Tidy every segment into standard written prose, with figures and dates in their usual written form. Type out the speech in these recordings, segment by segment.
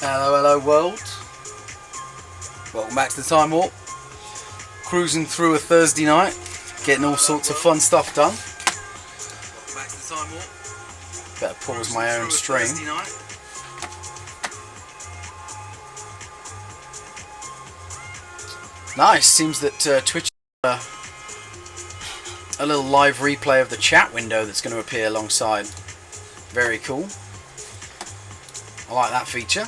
Hello, hello world. Welcome back to the Time Warp. Cruising through a Thursday night, getting all sorts of fun stuff done. Welcome back to the Time Warp. Better pause my own stream. Nice. Seems that Twitch a little live replay of the chat window that's going to appear alongside. Very cool. I like that feature.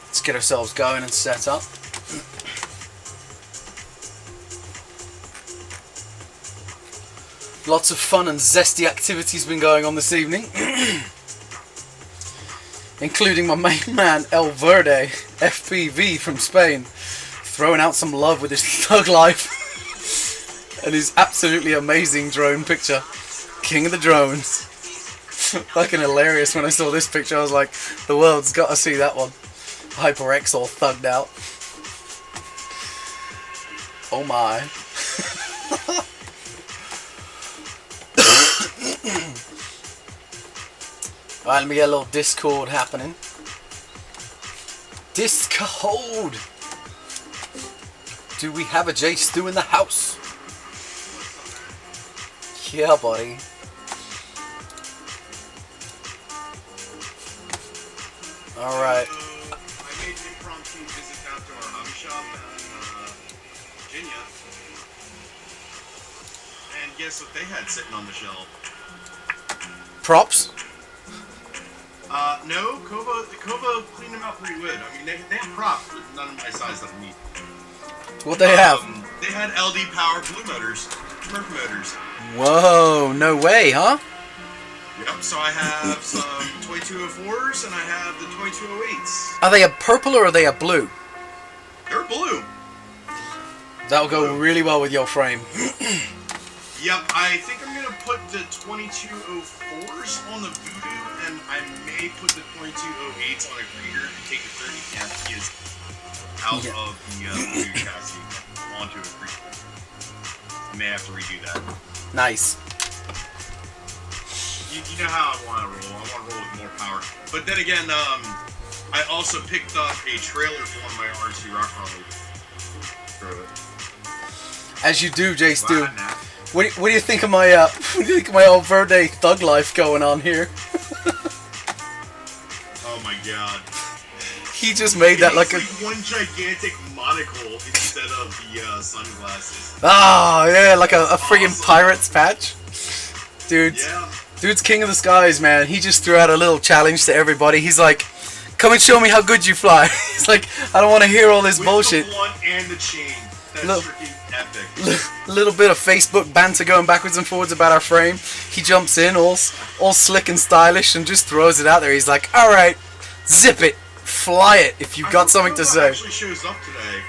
Let's get ourselves going and set up. Lots of fun and zesty activities been going on this evening. Including my main man El Verde FPV from Spain, throwing out some love with his thug life and his absolutely amazing drone picture. King of the drones. Fucking hilarious. When I saw this picture I was like, the world's got to see that one. HyperX all thugged out. Oh my. Alright, let me get a little Discord happening. Discord! Do we have a J Stu in the house? Yeah, buddy. Alright. I made an impromptu visit down to our hobby shop in Virginia. And guess what they had sitting on the shelf? Props? No, Kova cleaned them out pretty good. I mean, they have props, but none of my size that I need. What they have? They had LD power blue motors, Smurf motors. Whoa, no way, huh? Yep, so I have some 2204s and I have the 2208s. Are they a purple or are they a blue? They're blue. That'll go really well with your frame. Yep, I think I'm going to put the 2204s on the Voodoo, and I may put the 2208s on a Creator and take the 30 cam is out of the Voodoo chassis onto a Creator. I may have to redo that. Nice. You know how I want to roll. I want to roll with more power. But then again, I also picked up a trailer for one of my RC Rock Rollers. As you do, J Stu. What do you think of my El Verde thug life going on here? Oh my god. He just made that like a one gigantic monocle instead of the sunglasses. Ah, yeah, like a friggin' pirate's patch. Dude's king of the skies, man. He just threw out a little challenge to everybody. He's like, come and show me how good you fly. He's like, I don't want to hear all this bullshit. The blunt and the chain. That's freaking epic. Little bit of Facebook banter going backwards and forwards about our frame. He jumps in all slick and stylish and just throws it out there. He's like, all right, zip it, fly it if you've got something to say. Actually shows up today.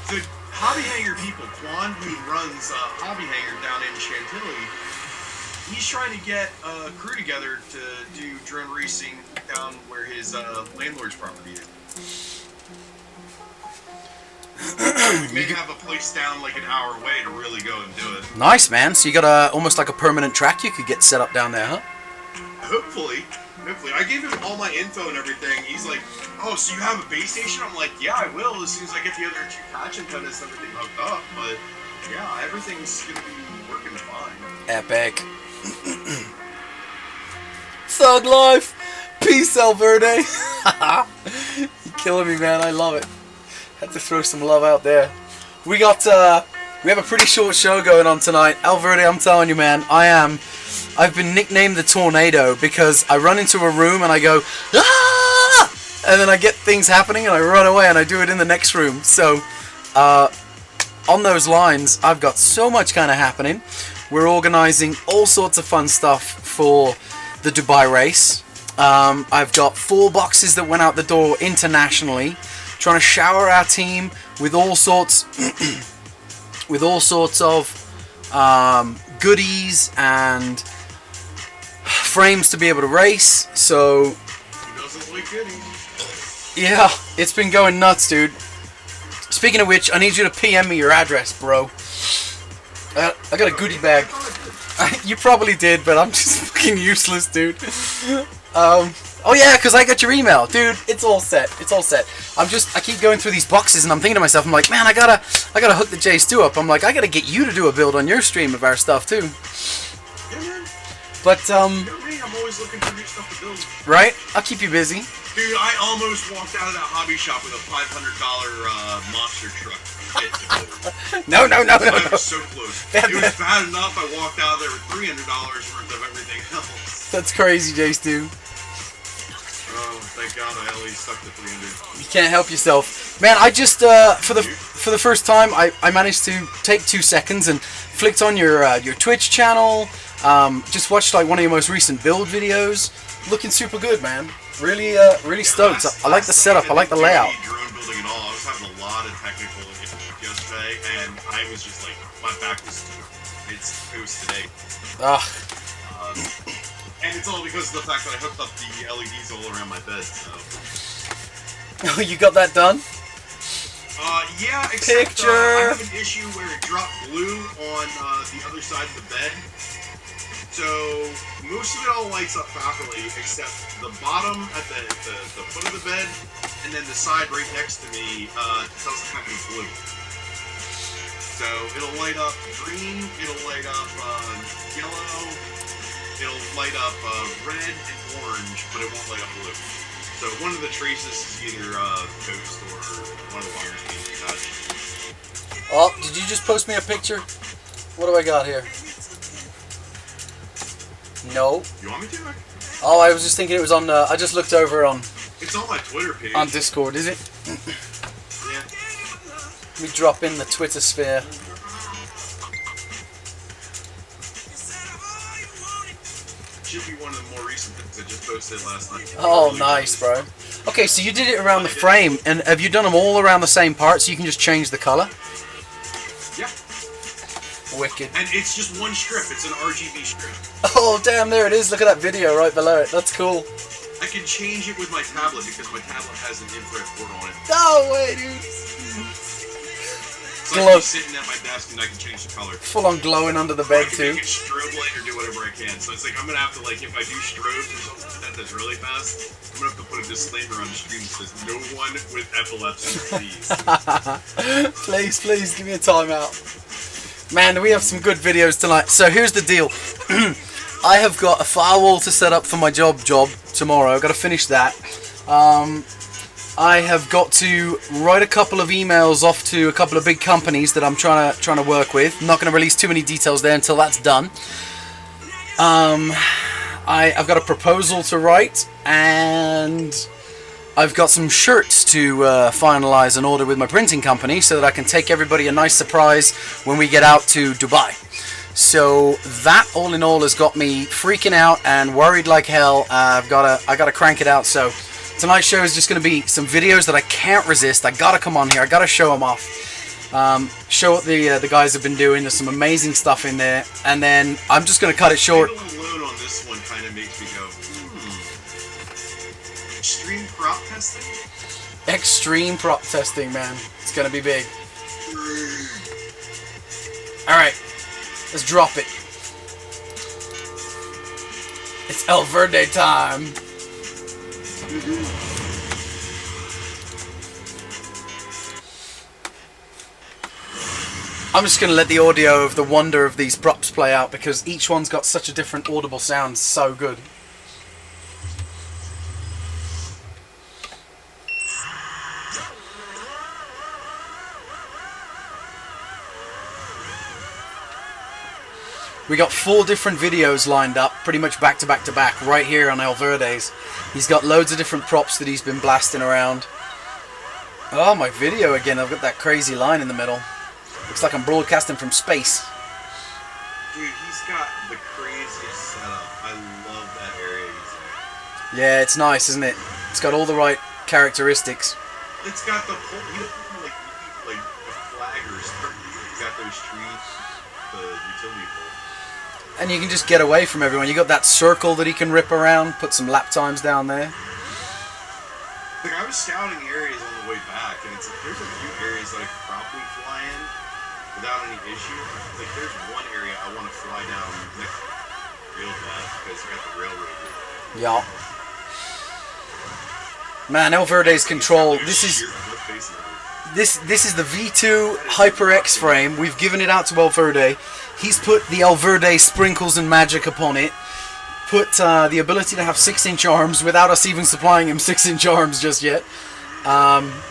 The hobby hanger people, Quan, who runs hobby hanger down in Chantilly, he's trying to get a crew together to do drone racing down where his landlord's property is. We may have a place down like an hour away to really go and do it. Nice, man. So you got almost like a permanent track you could get set up down there, huh? Hopefully. I gave him all my info and everything. He's like, oh, so you have a base station? I'm like, yeah, I will as soon as I get the other two patch antennas and everything hooked up. But yeah, everything's going to be working fine. Epic. Thug life. Peace, El Verde. You're killing me, man. I love it. Had to throw some love out there. We have a pretty short show going on tonight. El Verde, I'm telling you, man, I've been nicknamed the Tornado because I run into a room and I go, ah! And then I get things happening and I run away and I do it in the next room. So, on those lines, I've got so much kind of happening. We're organizing all sorts of fun stuff for the Dubai race. I've got 4 boxes that went out the door internationally. Trying to shower our team with all sorts of goodies and frames to be able to race. So Who doesn't like goodies? yeah, it's been going nuts, dude. Speaking of which, I need you to PM me your address, bro. I got a goodie bag. You probably did, but I'm just fucking useless, dude. Oh yeah, because I got your email, dude. It's all set. It's all set. I keep going through these boxes, and I'm thinking to myself, I'm like, man, I gotta hook the J Stu up. I'm like, I gotta get you to do a build on your stream of our stuff too. Yeah, man. But You know me, I'm always looking for new stuff to build. right? I'll keep you busy. Dude, I almost walked out of that hobby shop with a $500 monster truck kit to build. No. I was so close. It was bad enough. I walked out there with $300 worth of everything else. That's crazy, J Stu. Oh, thank God I only stuck to 300. You can't help yourself, man. I just for the first time I managed to take 2 seconds and flicked on your Twitch channel. Just watched like one of your most recent build videos. Looking super good, man. Really stoked. I like the setup. I like the layout. Drone building and all. I was having a lot of technical issues yesterday, and I was just like, my back was. It was today. Ugh. And it's all because of the fact that I hooked up the LEDs all around my bed. So. Oh, you got that done? Yeah. Except, Picture. I have an issue where it dropped blue on the other side of the bed. So most of it all lights up properly, except the bottom at the foot of the bed, and then the side right next to me doesn't have any blue. So it'll light up green, it'll light up yellow, it'll light up red and orange, but it won't light up blue. So one of the traces is either ghost or one of the wires being touched. Oh, did you just post me a picture? What do I got here? No. You want me to? Oh, I was just thinking it was on. I just looked over on. It's on my Twitter page. On Discord, is it? Yeah. Let me drop in the Twitter sphere. Should be one of the more recent things I just posted last night. Oh, nice, bro. Okay, so you did it around the frame, and have you done them all around the same part, so you can just change the color? Yeah. Wicked. And it's just one strip. It's an RGB strip. Oh, damn, there it is. Look at that video right below it. That's cool. I can change it with my tablet because my tablet has an infrared port on it. No way, dude. So I can be sitting at my desk and I can change the color. Full on glowing under the bed, I can too. make it strobe light or do whatever I can. So it's like I'm going to have to, like, if I do strobes or something like that that's really fast, I'm going to have to put a disclaimer on the stream that says, no one with epilepsy, please. Please, give me a timeout. Man, we have some good videos tonight. So here's the deal. I have got a firewall to set up for my job tomorrow. I've got to finish that. I have got to write a couple of emails off to a couple of big companies that I'm trying to work with. I'm not going to release too many details there until that's done. I've got a proposal to write, and I've got some shirts to finalize and order with my printing company so that I can take everybody a nice surprise when we get out to Dubai. So that all in all has got me freaking out and worried like hell. I gotta crank it out. So tonight's show is just going to be some videos that I can't resist. I gotta come on here. I gotta show them off. Show what the guys have been doing. There's some amazing stuff in there, and then I'm just gonna cut it short. The alone on this one kind of makes me go, Extreme prop testing. Extreme prop testing, man. It's gonna be big. All right, let's drop it. It's El Verde time. I'm just going to let the audio of the wonder of these props play out because each one's got such a different audible sound. So good. We got 4 different videos lined up, pretty much back to back to back, right here on El Verde's. He's got loads of different props that he's been blasting around. Oh, my video again. I've got that crazy line in the middle. Looks like I'm broadcasting from space. Dude, he's got the craziest setup. I love that area he's in. Yeah, it's nice, isn't it? It's got all the right characteristics. It's got the whole, like the flaggers. He's got those trees, the utility pole. And you can just get away from everyone. You got that circle that he can rip around, put some lap times down there. Like, I was scouting areas on the way back, and it's there's a few areas that I could probably fly in without any issue. Like, there's one area I want to fly down next real bad because you got the railroad. Yeah. Man, El Verde's control. This is the V2 HyperX frame. We've given it out to El Verde. He's put the El Verde sprinkles and magic upon it. Put the ability to have 6-inch arms without us even supplying him 6-inch arms just yet.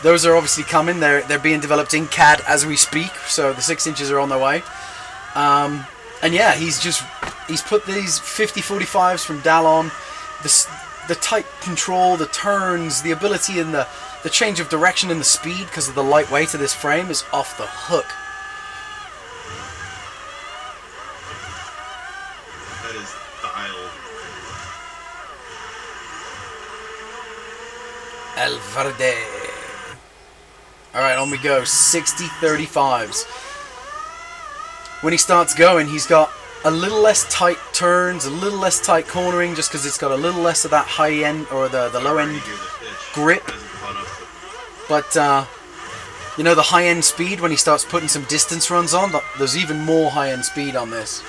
Those are obviously coming. They're being developed in CAD as we speak, so the 6 inches are on their way. And yeah, he's put these 50-45s from Dallon, the tight control, the turns, the ability and the change of direction and the speed because of the light weight of this frame is off the hook. That is dialed. El Verde. Alright, on we go. 60-35s. When he starts going, he's got a little less tight turns, a little less tight cornering, just because it's got a little less of that high end or the low end grip. But you know, the high end speed when he starts putting some distance runs on, there's even more high end speed on this.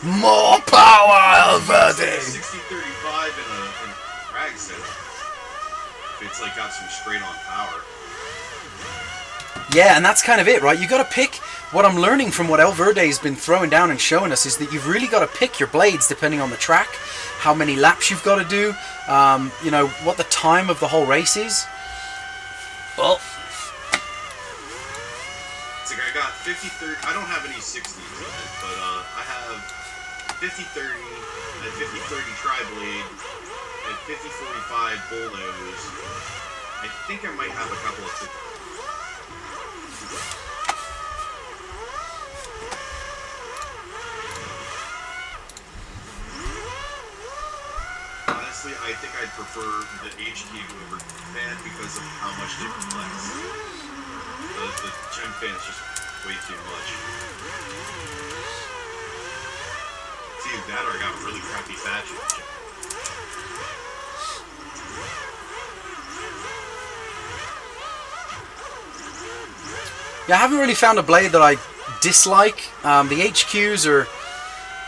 More power, El Verde! 60-35 in a drag setup. It's like got some straight on power. Yeah, and that's kind of it, right? You got to pick. What I'm learning from what El Verde's been throwing down and showing us is that you've really got to pick your blades depending on the track, how many laps you've got to do, you know, what the time of the whole race is. Well, it's like I got 50-30. I don't have any 60s in it, but I have 50-30, a 50-30 tri-blade, a 50-45 bullnose. I think I might have a couple of 50s. Honestly, I think I'd prefer the HQ over fan because of how much they flex. The gem fan is just way too much. It's either that or I got really crappy fashion. yeah, I haven't really found a blade that I dislike. The HQs are,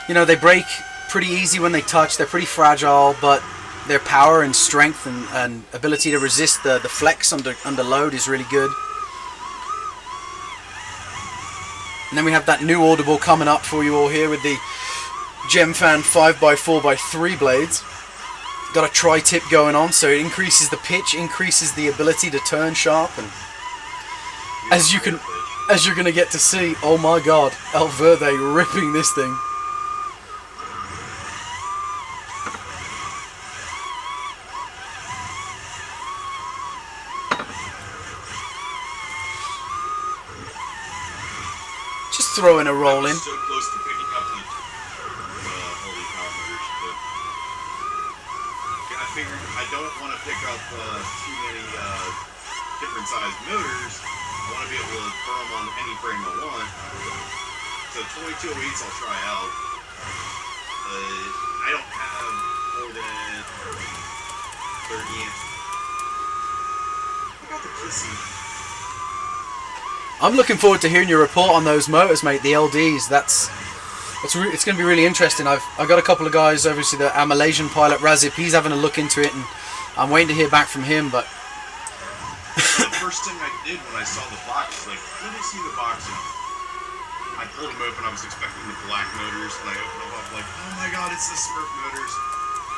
you know, they break pretty easy when they touch. They're pretty fragile, but their power and strength and ability to resist the flex under load is really good. And then we have that new audible coming up for you all here with the Gemfan 5x4x3 blades. Got a tri-tip going on, so it increases the pitch, increases the ability to turn sharp, and as you're gonna get to see, oh my god, El Verde ripping this thing. Just throwing a roll in. So close to picking up the holy power motors, but I figured I don't want to pick up too many different sized motors. I want to be able to throw them on any frame I want. So 2208s I'll try out. I don't have more than 30 amps. I got the kissy. I'm looking forward to hearing your report on those motors, mate. The LDs. It's going to be really interesting. I've got a couple of guys, obviously our Malaysian pilot Razip. He's having a look into it, and I'm waiting to hear back from him. But the first thing I did when I saw the box was like, let me see the box. And I pulled them open. I was expecting the black motors, and I opened them up like, oh my god, it's the Smurf motors.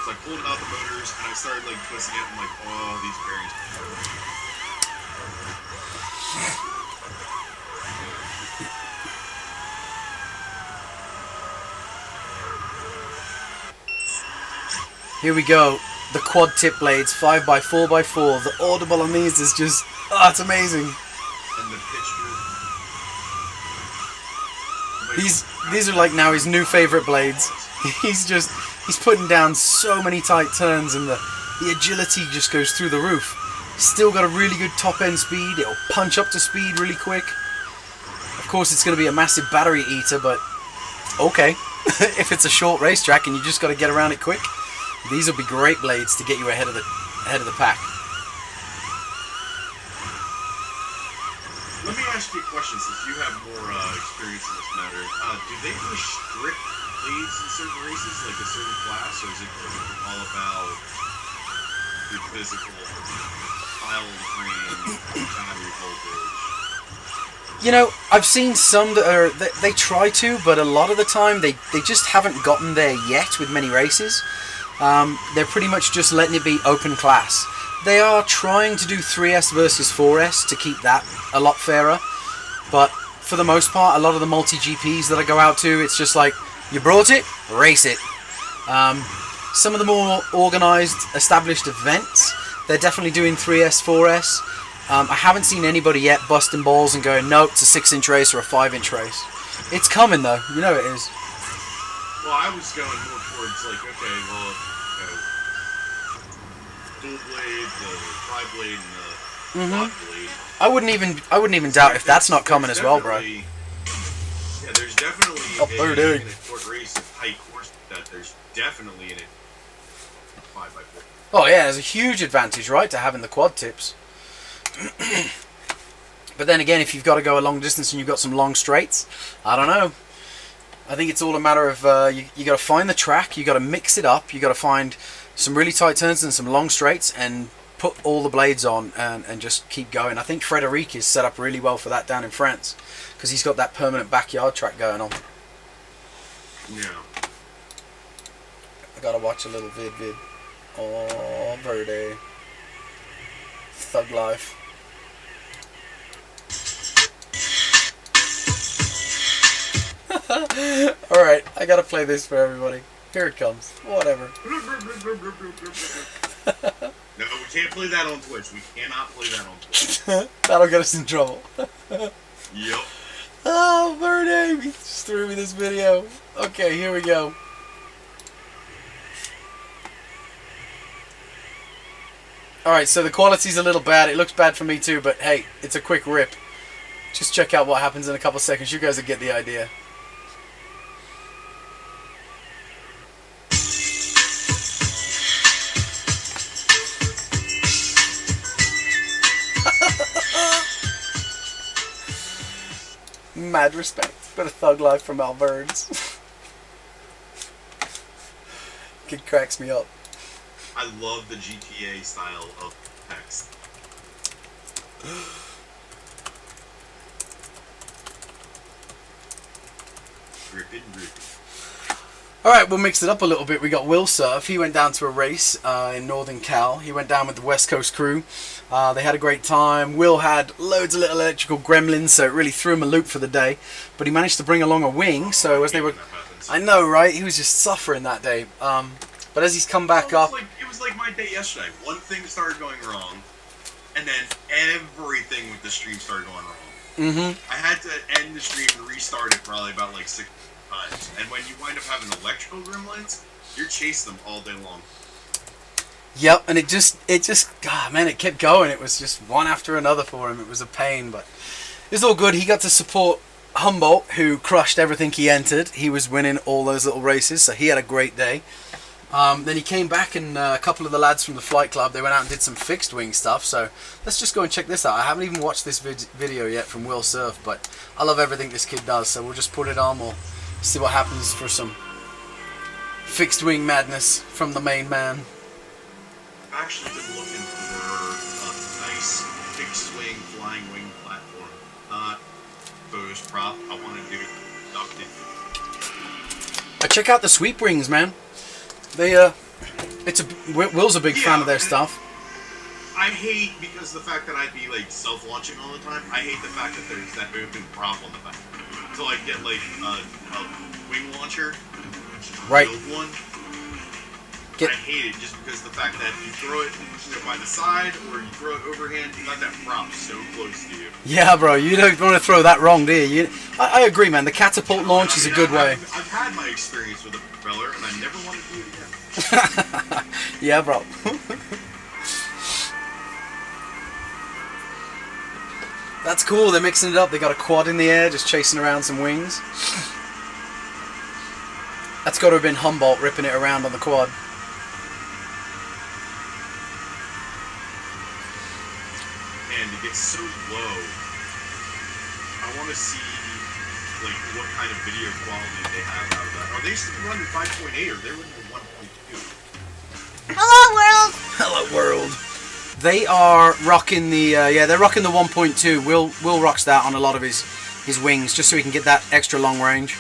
So I pulled out the motors, and I started like twisting it. I'm like, oh, these bearings. here we go. The quad tip blades, 5x4x4. The audible on these is just, oh, it's amazing. And the pitch. These are like now his new favorite blades. He's putting down so many tight turns, and the agility just goes through the roof. Still got a really good top end speed. It'll punch up to speed really quick. Of course, it's going to be a massive battery eater, but okay. If it's a short racetrack and you just got to get around it quick, these will be great blades to get you ahead of the pack. have more experience in this matter. Do they restrict blades in certain races, like a certain class, or is it all about the physical pile and frame, battery voltage? You know, I've seen some that are they try to, but a lot of the time they just haven't gotten there yet with many races. They're pretty much just letting it be open class. They are trying to do 3S versus 4S to keep that a lot fairer, but for the most part, a lot of the multi-GPs that I go out to, it's just like, you brought it, race it. Some of the more organised, established events, they're definitely doing 3S, 4S. I haven't seen anybody yet busting balls and going, nope, it's a 6-inch race or a 5-inch race. It's coming though, you know it is. Well, I was going more towards like, okay, well, dual blade, the tri-blade, and the quad blade. I wouldn't even doubt if that's not coming as well, bro. Yeah, there's definitely in a short race of high course that there's definitely in it 5x4. Oh yeah, there's a huge advantage, right, to having the quad tips. But then again, if you've got to go a long distance and you've got some long straights, I don't know. I think it's all a matter of you got to find the track, you got to mix it up, you got to find some really tight turns and some long straights and put all the blades on and just keep going. I think Frederic is set up really well for that down in France because he's got that permanent backyard track going on. Yeah. I gotta watch a little vid. Oh, Verde. Thug life. Alright, I gotta play this for everybody. Here it comes. Whatever. No, we can't play that on Twitch. We cannot play that on Twitch. That'll get us in trouble. Yep. Oh, Verde! He just threw me this video. Okay, here we go. Alright, so the quality's a little bad. It looks bad for me too, but hey, it's a quick rip. Just check out what happens in a couple seconds. You guys will get the idea. Mad respect for the thug life from Alverns. Kid cracks me up. I love the GTA style of text. Rippin'. Alright, we'll mix it up a little bit. We got Will Surf. He went down to a race in Northern Cal. He went down with the West Coast crew. They had a great time. Will had loads of little electrical gremlins, so it really threw him a loop for the day. But he managed to bring along a wing, so as they were... I know, right? He was just suffering that day. But as he's come back up... It was like my day yesterday. One thing started going wrong, and then everything with the stream started going wrong. I had to end the stream and restart it probably about like 6 times. And when you wind up having electrical gremlins, you're chasing them all day long. Yep, and it just, God, man, it kept going. It was just one after another for him. It was a pain, but it's all good. He got to support Humboldt, who crushed everything he entered. He was winning all those little races, so he had a great day. Then he came back, and a couple of the lads from the flight club, they went out and did some fixed wing stuff. So let's just go and check this out. I haven't even watched this video yet from Will Surf, but I love everything this kid does. So we'll just put it on. We'll see what happens for some fixed wing madness from the main man. I've actually been looking for a nice fixed wing flying wing platform. Not Bose prop. I want to do ducted. Check out the sweep wings, man. They Will's a big fan of their stuff. I hate, because the fact that I'd be like self-launching all the time, I hate the fact that there's that open prop on the back. So I get like a wing launcher, right? Build one. I hate it just because the fact that you throw it by the side or you throw it overhand, you got that prop so close to you. Yeah, bro, you don't want to throw that wrong, do you? I agree, man. The catapult launch is a good way. I've had my experience with a propeller, and I never want to do it again. Yeah, bro. That's cool. They're mixing it up. They got a quad in the air, just chasing around some wings. That's got to have been Humboldt ripping it around on the quad. And it gets so low. I want to see like what kind of video quality they have out of that. Are they still running 5.8 or they're running 1.2? Hello, world. Hello world. They are rocking the they're rocking the 1.2. Will rocks that on a lot of his wings just so he can get that extra long range.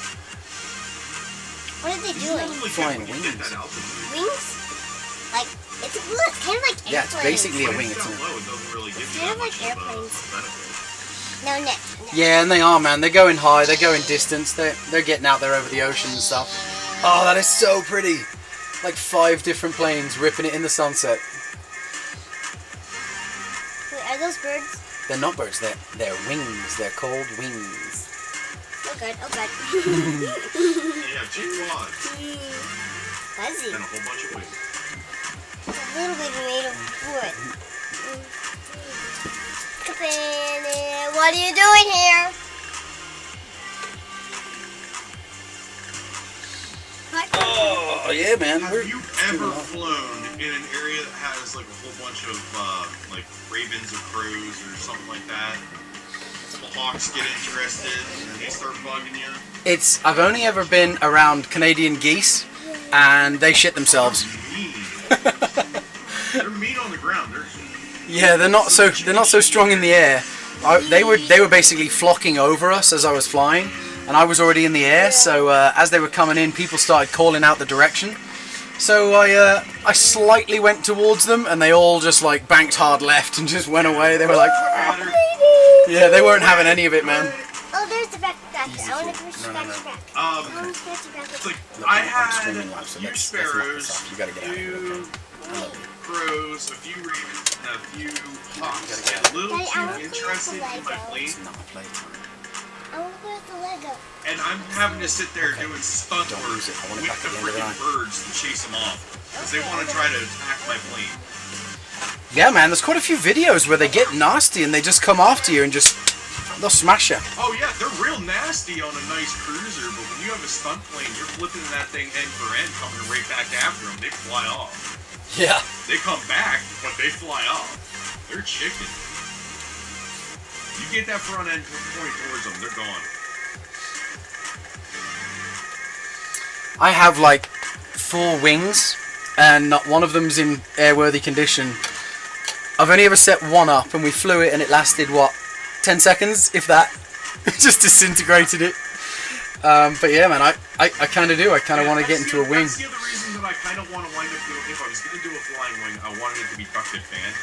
What are they doing? Flying wings. Wings? Like it's kind of like airplanes. Yeah, it's basically a wing. It's kind of like airplanes. No, Nick. Yeah, and they are, man. They're going high. They're going distance. They're getting out there over the ocean and stuff. Oh, that is so pretty. Like 5 different planes ripping it in the sunset. Wait, are those birds? They're not birds. They're wings. They're called wings. Oh good. Oh good. Yeah, 2 quads. Fuzzy. And a whole bunch of wings. A little bit made of wood. What are you doing here? Oh yeah, man. Have you ever flown in an area that has like a whole bunch of like ravens or crows or something like that? The hawks get interested and they start bugging you. I've only ever been around Canadian geese, and they shit themselves. They're mean on the ground. Yeah, they're not so strong in the air. They were basically flocking over us as I was flying, and I was already in the air. So as they were coming in, people started calling out the direction. So I slightly went towards them, and they all just like banked hard left and just went away. They were like, yeah, they weren't having any of it, man. Oh, there's the back. I want to scratch your back. It's like I had a few sparrows, a few crows, a few ravens, and a few hawks. And a little too interested in my plane. I want to put the Lego. And I'm having to sit there doing stunt work with the freaking birds to chase them off. Because they want to try to attack my plane. Yeah, man, there's quite a few videos where they get nasty and they just come after you and they'll smash you. Oh yeah, they're real nasty on a nice cruiser, but when you have a stunt plane, you're flipping that thing end for end, coming right back after them. They fly off. Yeah. They come back, but they fly off. They're chicken. You get that front end point towards them, they're gone. I have like 4 wings, and not one of them's in airworthy condition. I've only ever set one up, and we flew it, and it lasted what, 10 seconds, if that. It just disintegrated it. But yeah, man, I kind of do. I kind of want to get into a wing. That's the other reason that I kind of want to wind up doing. If I was going to do a flying wing, I wanted it to be ducted fan,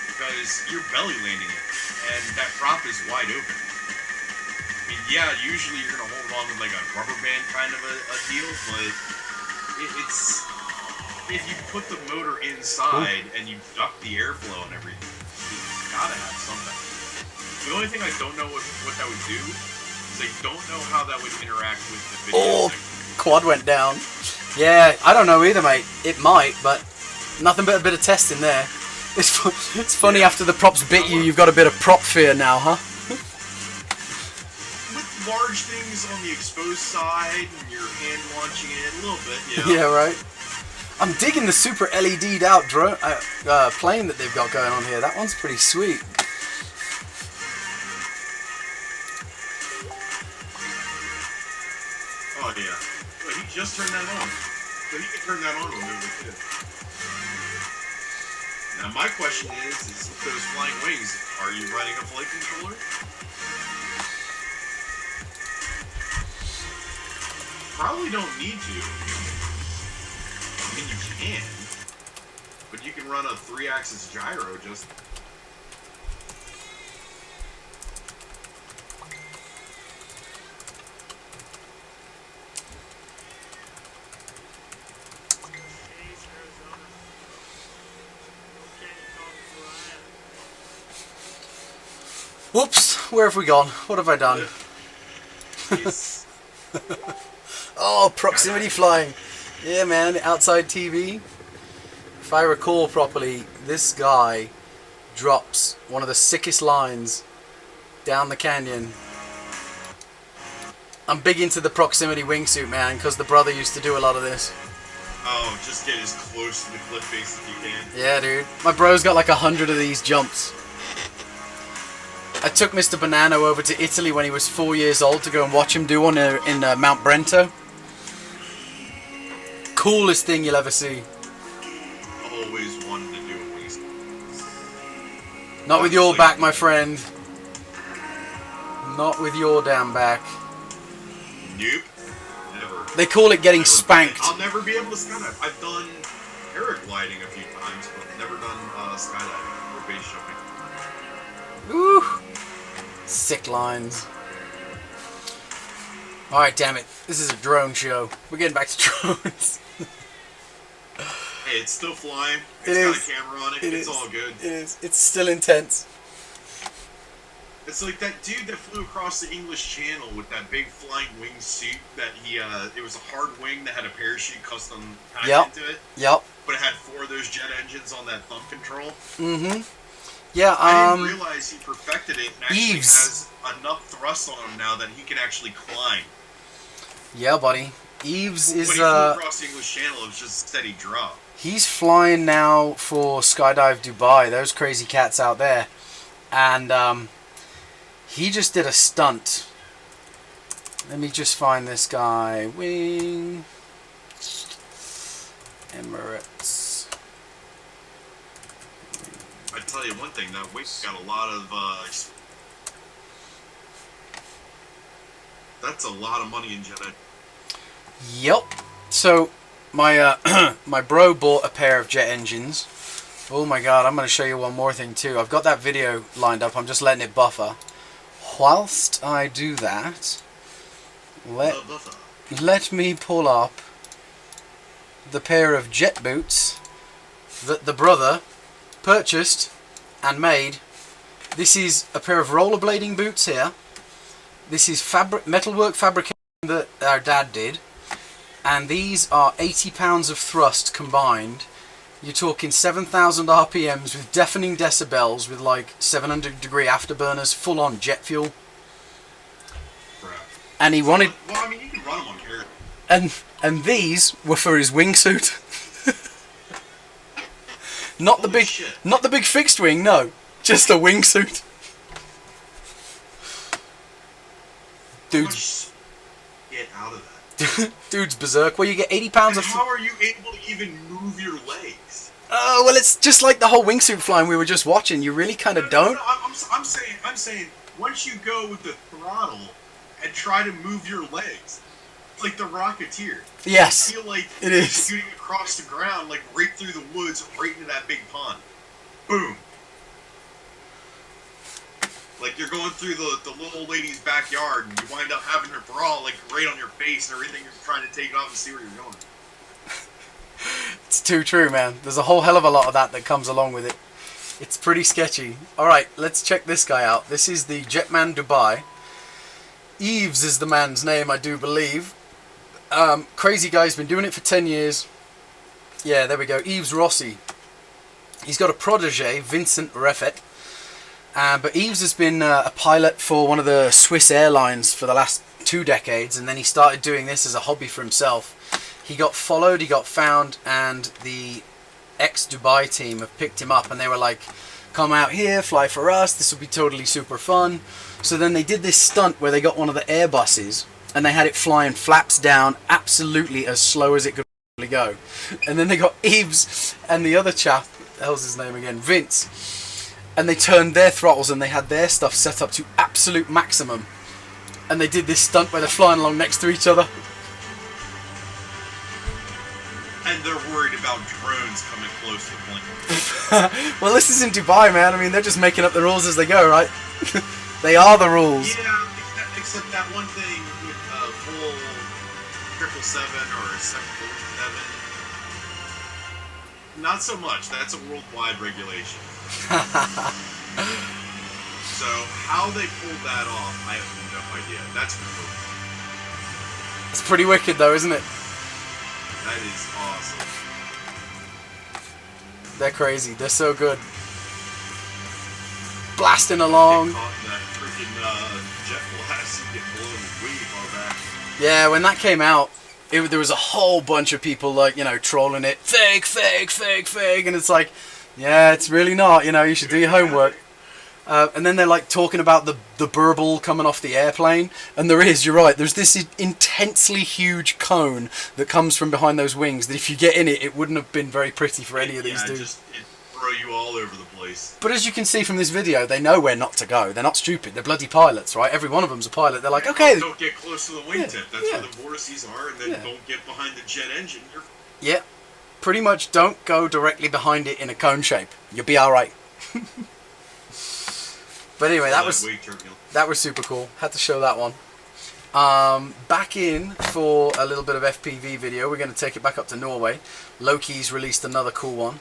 because you're belly landing it, and that prop is wide open. I mean, yeah, usually you're going to hold on with like a rubber band kind of a deal, but it's if you put the motor inside and you duct the airflow and everything, you've got to have something. The only thing I don't know what that would do is I don't know how that would interact with the video. Oh, quad went down. Yeah, I don't know either, mate. It might, but nothing but a bit of testing there. It's funny, yeah. After the props bit you, you've got a bit of prop fear now, huh? With large things on the exposed side and your hand launching it a little bit, yeah. Yeah, right. I'm digging the super LED'd out drone plane that they've got going on here. That one's pretty sweet. Oh yeah. Well, he just turned that on. So he can turn that on remotely too. Now my question is with those flying wings, are you running a flight controller? Probably don't need to. I mean, you can, but you can run a 3-axis gyro just. Whoops, where have we gone? What have I done? Yes. Oh, proximity flying. Yeah, man, outside TV. If I recall properly, this guy drops one of the sickest lines down the canyon. I'm big into the proximity wingsuit, man, because the brother used to do a lot of this. Oh, just get as close to the cliff face as you can. Yeah, dude. My bro's got like 100 of these jumps. I took Mr. Banana over to Italy when he was 4 years old to go and watch him do one in Mount Brento. Coolest thing you'll ever see. Always wanted to do a wing. Not with your back, my friend. Not with your damn back. Nope. Never. They call it getting spanked. I'll never be able to skydive. I've done paragliding a few times, but never done skydiving or base jumping. Ooh. Sick lines. Alright, damn it. This is a drone show. We're getting back to drones. Hey, it's still flying. It It's is. got a camera on it. It's all good. It is. It's still intense. It's like that dude that flew across the English Channel with that big flying wing suit that it was a hard wing that had a parachute custom packed into it. Yep. But it had 4 of those jet engines on that thumb control. Mm-hmm. Yeah, I didn't realize he perfected it and actually Eves. has enough thrust on him now that he can actually climb. Yeah, buddy. Eves is When he flew across the English Channel, it was just a steady drop. he's flying now for Skydive Dubai, those crazy cats out there. And he just did a stunt. Let me just find this guy. Wing Emirates. I tell you one thing, that wing's got a lot of that's a lot of money in jet engine. Yep. So my my bro bought a pair of jet engines. Oh my god, I'm going to show you one more thing too. I've got that video lined up. I'm just letting it buffer. Whilst I do that, let me pull up the pair of jet boots that the brother purchased and made. This is a pair of rollerblading boots here. This is metalwork fabrication that our dad did. And these are 80 pounds of thrust combined. You're talking 7,000 RPMs with deafening decibels with like 700-degree afterburners, full on jet fuel. Crap. And he wanted... Well, I mean, you can run them on here. And these were for his wingsuit. Not the Holy big, shit. not the big fixed wing. No, just a wingsuit. Dude's, Get out of that. dude's berserk. Well, you get 80 pounds And of. how are you able to even move your legs? Oh well, it's just like the whole wingsuit flying we were just watching. You really kind of don't. No, I'm saying, once you go with the throttle and try to move your legs, it's like the Rocketeer. Yes, You feel like it you're is. shooting across the ground, like right through the woods, right into that big pond. Boom. Like you're going through the little lady's backyard, and you wind up having her bra like right on your face and everything. You're trying to take it off and see where you're going. It's too true, man. There's a whole hell of a lot of that comes along with it. It's pretty sketchy. Alright, let's check this guy out. This is the Jetman Dubai. Eves is the man's name, I do believe. Crazy guy's been doing it for 10 years. Yeah, there we go. Eves Rossi. He's got a protege, Vincent Refet. But Eves has been a pilot for one of the Swiss airlines for the last 2 decades, and then he started doing this as a hobby for himself. He got followed, he got found, and the ex-Dubai team have picked him up, and they were like, come out here, fly for us, this will be totally super fun. So then they did this stunt where they got one of the Airbuses, and they had it flying flaps down, absolutely as slow as it could go. And then they got Eves and the other chap, what the hell's his name again, Vince, and they turned their throttles and they had their stuff set up to absolute maximum. And they did this stunt where they're flying along next to each other. And they're worried about drones coming close to the plane. Well, this is in Dubai, man. I mean, they're just making up the rules as they go, right? They are the rules. Yeah, except that one thing with full 777 or 747. Not so much. That's a worldwide regulation. So how they pulled that off, I have no idea. That's cool. It's pretty wicked, though, isn't it? That is awesome. They're crazy. They're so good. Blasting along. Get caught in that freaking jet blast and get blown way far back. Yeah, when that came out, there was a whole bunch of people, like, you know, trolling it. Fake, fake, fake, fake. And it's like, yeah, it's really not. You know, you should do your homework. And then they're like talking about the burble coming off the airplane, and there is, you're right, there's this intensely huge cone that comes from behind those wings that if you get in it, it wouldn't have been very pretty for any of these dudes. It throw you all over the place. But as you can see from this video, they know where not to go. They're not stupid. They're bloody pilots, right? Every one of them's a pilot. They're like, okay. Don't get close to the wingtip. That's where the vortices are, and then don't get behind the jet engine. Yeah. Pretty much don't go directly behind it in a cone shape. You'll be alright. But anyway, that was super cool. Had to show that one. Back in for a little bit of FPV video. We're going to take it back up to Norway. Loki's released another cool one.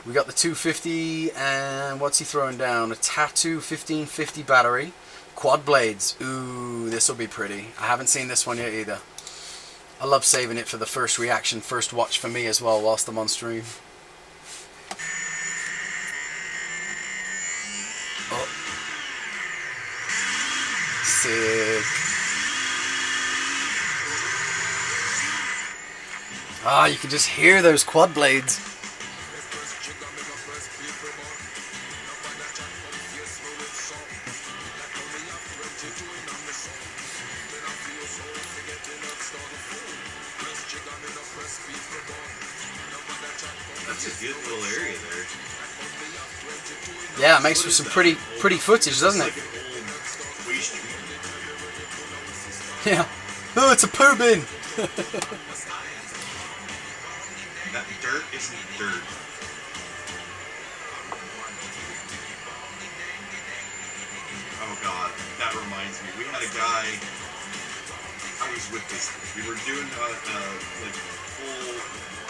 We got the 250 and what's he throwing down? A Tattoo 1550 battery. Quad blades. Ooh, this will be pretty. I haven't seen this one yet either. I love saving it for the first reaction, first watch for me as well whilst I'm on stream. Oh. Sick. Ah, you can just hear those quad blades. That's a good little area there. Yeah, it makes for some pretty footage, doesn't it? Yeah. Oh, it's a poo bin. That dirt isn't dirt. Oh god, that reminds me. We had a guy. I was with this. We were doing like full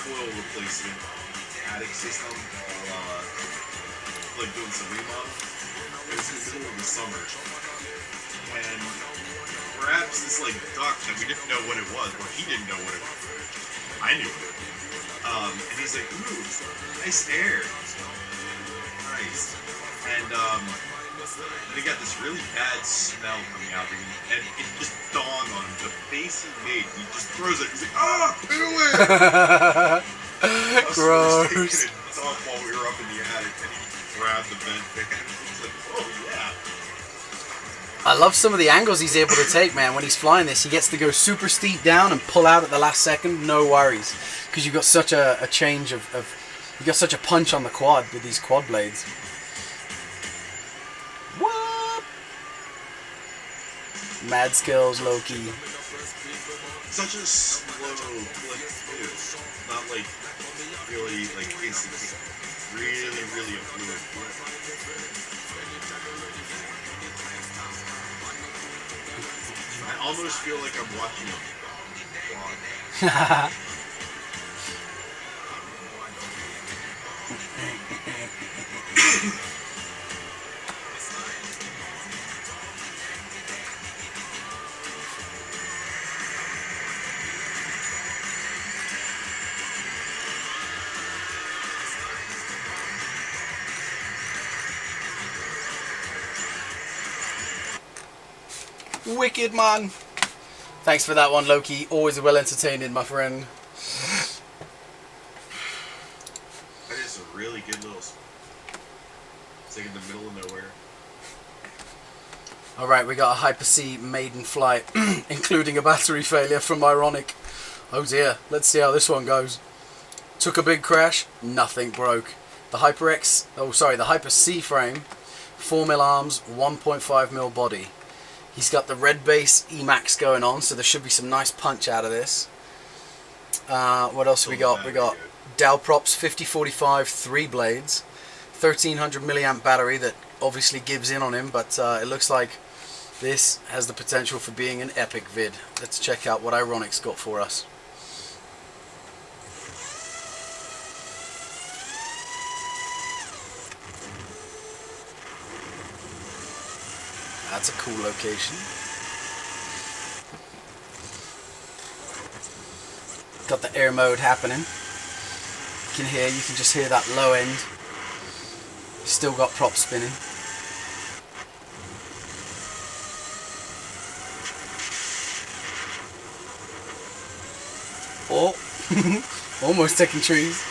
coil replacement attic system, like doing some remodel. It was in the middle of the summer, and perhaps this like duct that we didn't know what it was, or he didn't know what it was. I knew it. And he's like, "Ooh, nice air, nice," and they got this really bad smell coming out of him, and it just dawned on him. The face he made, he just throws it. He's like, "Ah, poo it!" Gross. While we were up in the attic, and he grabbed the vent pick, and he's like, "Oh yeah." I love some of the angles he's able to take, man. When he's flying this, he gets to go super steep down and pull out at the last second, no worries, because you've got such a change of you got such a punch on the quad with these quad blades. What? Mad skills, Loki. Such a slow flip too. Not like really like instant. Really a fluid flip. I almost feel like I'm watching a vlog. Wicked, man. Thanks for that one, Loki. Always well entertaining, my friend. That is a really good little. It's like in the middle of nowhere. Alright, we got a Hyper-C Maiden flight, including a battery failure from Ironic. Oh dear, let's see how this one goes. Took a big crash, nothing broke. The the Hyper-C frame, 4mm arms, 1.5mm body. He's got the red base Emax going on, so there should be some nice punch out of this. What else we got? We got Dalprops 5045 3 blades, 1300 milliamp battery that obviously gives in on him, but it looks like this has the potential for being an epic vid. Let's check out what Ironic's got for us. That's a cool location. Got the air mode happening. You can just hear that low end. Still got prop spinning. Oh, almost taking trees.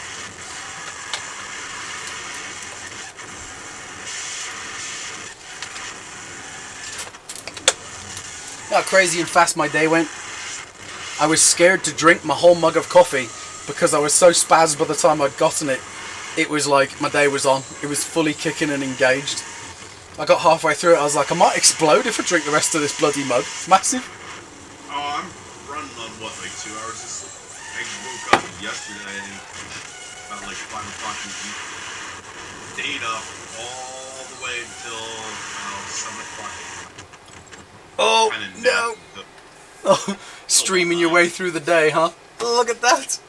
how crazy and fast my day went. I was scared to drink my whole mug of coffee because I was so spazzed by the time I'd gotten it. It was like my day was on. It was fully kicking and engaged. I got halfway through it, I was like, I might explode if I drink the rest of this bloody mug. It's massive. Oh, I'm running on what, like 2 hours of sleep? I woke up yesterday about like 5 o'clock in the evening. Stayed up all the way until 7 o'clock. Oh, no. Oh, streaming your way through the day, huh? Look at that.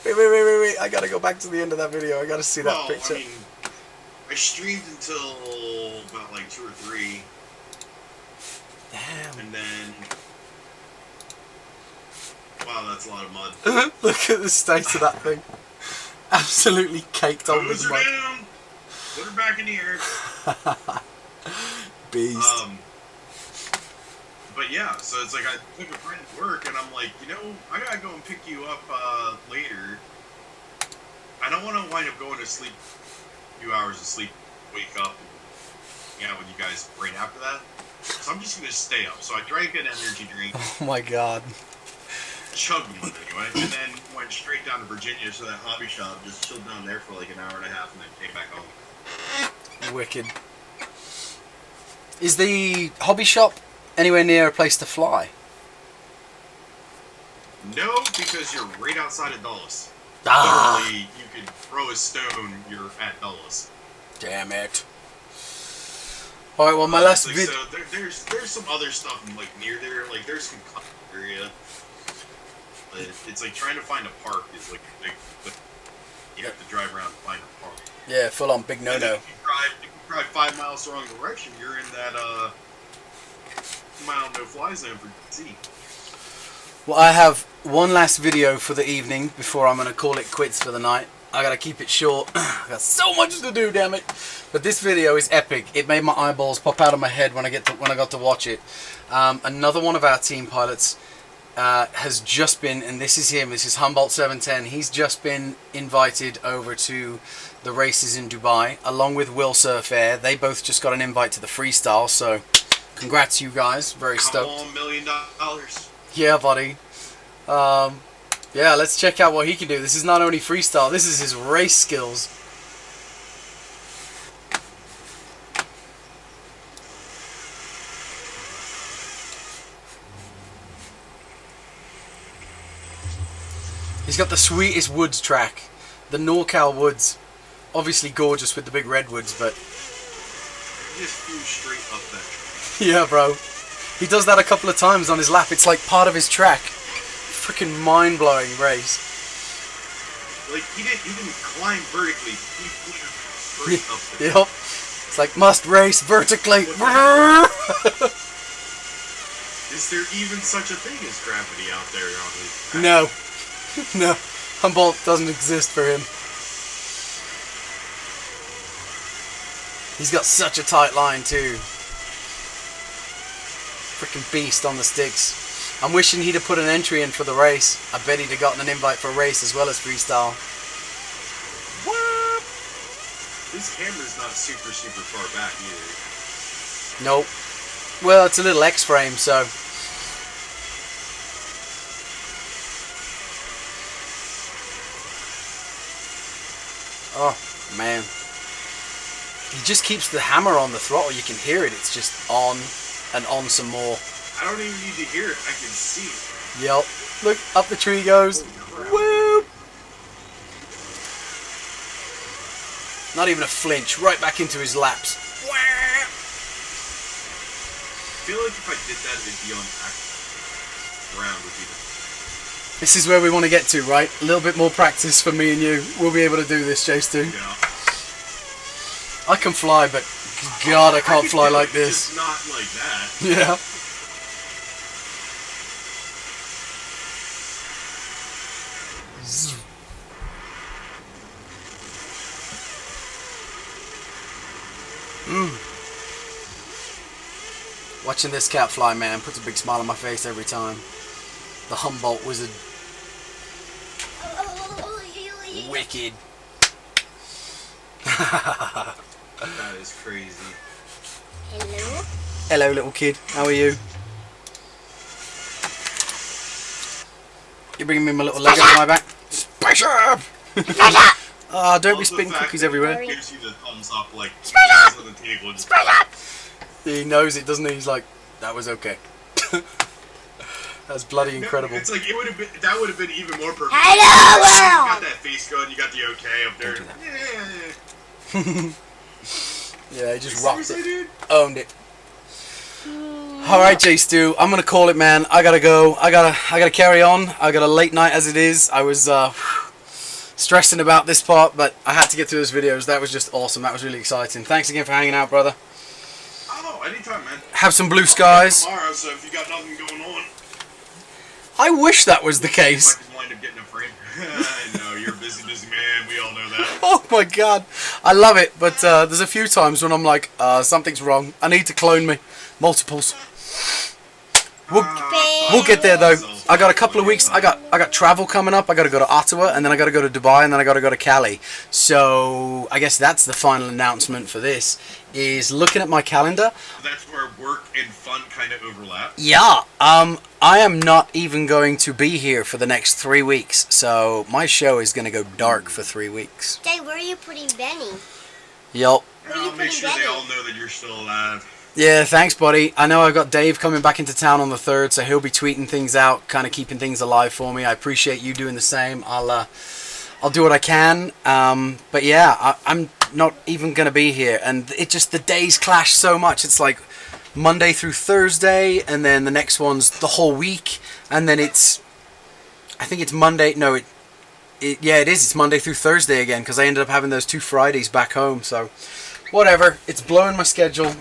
Wait. I gotta go back to the end of that video. I gotta see that picture. I mean, I streamed until about like 2 or 3. Damn. And then... Wow, that's a lot of mud. Look at the state of that thing. Absolutely caked on with mud. Down. Put her back in the air. Beast. But yeah, so it's like I took a friend to work, and I'm like, you know, I gotta go and pick you up later. I don't want to wind up going to sleep, a few hours of sleep, wake up, and hang out with you guys right after that. So I'm just gonna stay up. So I drank an energy drink. Oh my god. Chugged one anyway, and then went straight down to Virginia to that hobby shop. Just chilled down there for like an hour and a half, and then came back home. Wicked. Is the hobby shop anywhere near a place to fly? No, because you're right outside of Dulles. Ah. Literally, you could throw a stone, you're at Dulles. Damn it. Alright, well, my last video. So there's some other stuff like near there. Like there's some area. But it's like trying to find a park is like you have to drive around to find a park. Yeah, full on big no-no. If you drive 5 miles the wrong direction, you're in that mile no-fly zone for DC. Well, I have one last video for the evening before I'm going to call it quits for the night. I got to keep it short. I got so much to do, damn it. But this video is epic. It made my eyeballs pop out of my head when I got to watch it. Another one of our team pilots has just been, and this is him, this is Humboldt 710. He's just been invited over to the races in Dubai, along with Will Surf Air. They both just got an invite to the freestyle, so congrats you guys. Very stoked. Come on, $1 million. Yeah, buddy. Yeah, let's check out what he can do. This is not only freestyle, this is his race skills. He's got the sweetest woods track. The NorCal woods. Obviously gorgeous with the big redwoods, but... He just flew straight up that track. Yeah, bro. He does that a couple of times on his lap. It's like part of his track. Freaking mind-blowing race. Like, he didn't climb vertically. He flew straight up there. Yep. It's like, must race vertically. Is there even such a thing as gravity out there on his track? No. No. Humboldt doesn't exist for him. He's got such a tight line too. Freaking beast on the sticks. I'm wishing he'd have put an entry in for the race. I bet he'd have gotten an invite for a race as well as freestyle. What? This camera's not super far back either. Nope. Well, it's a little X-frame, so... Oh, man. He just keeps the hammer on the throttle. You can hear it. It's just on and on some more. I don't even need to hear it. I can see it. Yep. Look, up the tree goes. Whoop! Not even a flinch. Right back into his laps. I feel like if I did that, it'd be on ground with you. This is where we want to get to, right? A little bit more practice for me and you. We'll be able to do this, Chase, too. Yeah. I can fly, but God, I can't fly like this. It's not like that. Yeah. Watching this cat fly, man, puts a big smile on my face every time. The Humboldt wizard. Wicked. That is crazy. Hello? Hello, little kid. How are you? You're bringing me my little leg up my back. Spaceship! Don't be spitting cookies everywhere. Gives you the thumbs up, like, hands on the table. Just He knows it, doesn't he? He's like, that was okay. That's bloody incredible. It's like, that would have been even more perfect. Hello, You world! got that face going, you got the okay up there. Yeah, he just rocked Seriously, it. dude? Owned it. Alright, J Stu, I'm gonna call it, man. I gotta go. I gotta carry on. I got a late night as it is. I was stressing about this part, but I had to get through those videos. That was just awesome. That was really exciting. Thanks again for hanging out, brother. Oh, anytime, man. Have some blue skies. Tomorrow, so if you got nothing going on, I wish that was the case. I can wind up getting a frame. I know, you're a busy man. We all know that. Oh my god. I love it, but there's a few times when I'm like, something's wrong. I need to clone me. Multiples. We'll get there though. I got a couple of weeks. I got travel coming up. I got to go to Ottawa, and then I got to go to Dubai, and then I got to go to Cali. So I guess that's the final announcement for this. Is looking at my calendar. That's where work and fun kind of overlap. Yeah. I am not even going to be here for the next 3 weeks. So my show is going to go dark for 3 weeks. Jay, where are you putting Benny? Yup. I'll make sure they all know that you're still alive. Yeah, thanks, buddy. I know I've got Dave coming back into town on the 3rd, so he'll be tweeting things out, kind of keeping things alive for me. I appreciate you doing the same. I'll do what I can. But yeah, I'm not even going to be here. And it just, the days clash so much. It's like Monday through Thursday, and then the next one's the whole week. And then it's, I think it's Monday. No, yeah, it is. It's Monday through Thursday again, because I ended up having those 2 Fridays back home. So whatever. It's blowing my schedule.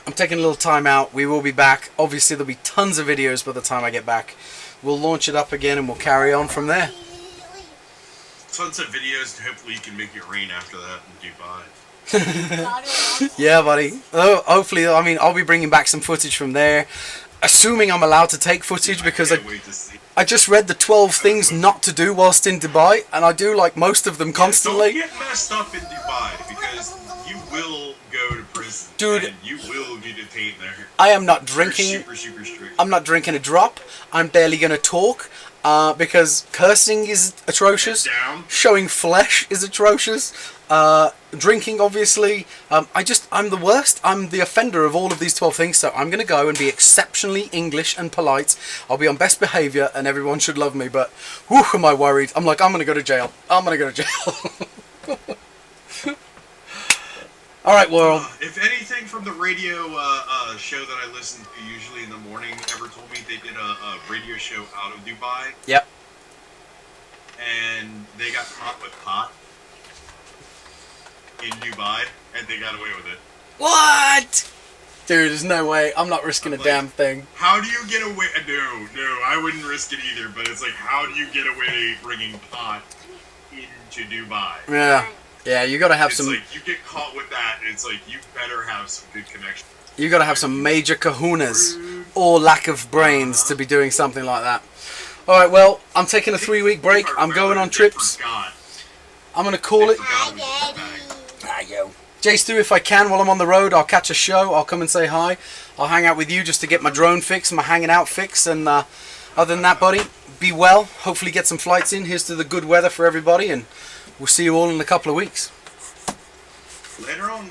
I'm taking a little time out. We will be back. Obviously, there'll be tons of videos by the time I get back. We'll launch it up again, and we'll carry on from there. Tons of videos, and hopefully you can make it rain after that in Dubai. Yeah, buddy. Oh, hopefully, I mean, I'll be bringing back some footage from there. Assuming I'm allowed to take footage, because can't wait to see. I just read the 12 things not to do whilst in Dubai, and I do like most of them constantly. Don't get messed up in Dubai, because you will go to prison. Dude, and you will be detained there. I am not They're drinking. super strict. I'm not drinking a drop. I'm barely going to talk because cursing is atrocious. Down. Showing flesh is atrocious. Drinking, obviously. I'm the worst. I'm the offender of all of these 12 things. So I'm going to go and be exceptionally English and polite. I'll be on best behaviour and everyone should love me. But whew, am I worried? I'm like, I'm going to go to jail. I'm going to go to jail. All right, world. If anything from the radio show that I listen to usually in the morning ever told me, they did a radio show out of Dubai. Yep. And they got caught with pot in Dubai, and they got away with it. What? Dude, there's no way. I'm not risking a damn thing. How do you get away? No, I wouldn't risk it either. But it's like, how do you get away bringing pot into Dubai? Yeah. Yeah, you gotta have It's some. like, you get caught with that, it's like, you better have some good connection. You gotta have some major kahunas or lack of brains to be doing something like that. All right, well, I'm taking a 3-week break. I'm going on trips. I'm gonna call it. Ah, yo. J Stu, if I can, while I'm on the road, I'll catch a show. I'll come and say hi. I'll hang out with you just to get my drone fix, my hanging out fix, and other than that, buddy, be well. Hopefully, get some flights in. Here's to the good weather for everybody, and we'll see you all in a couple of weeks. Later on.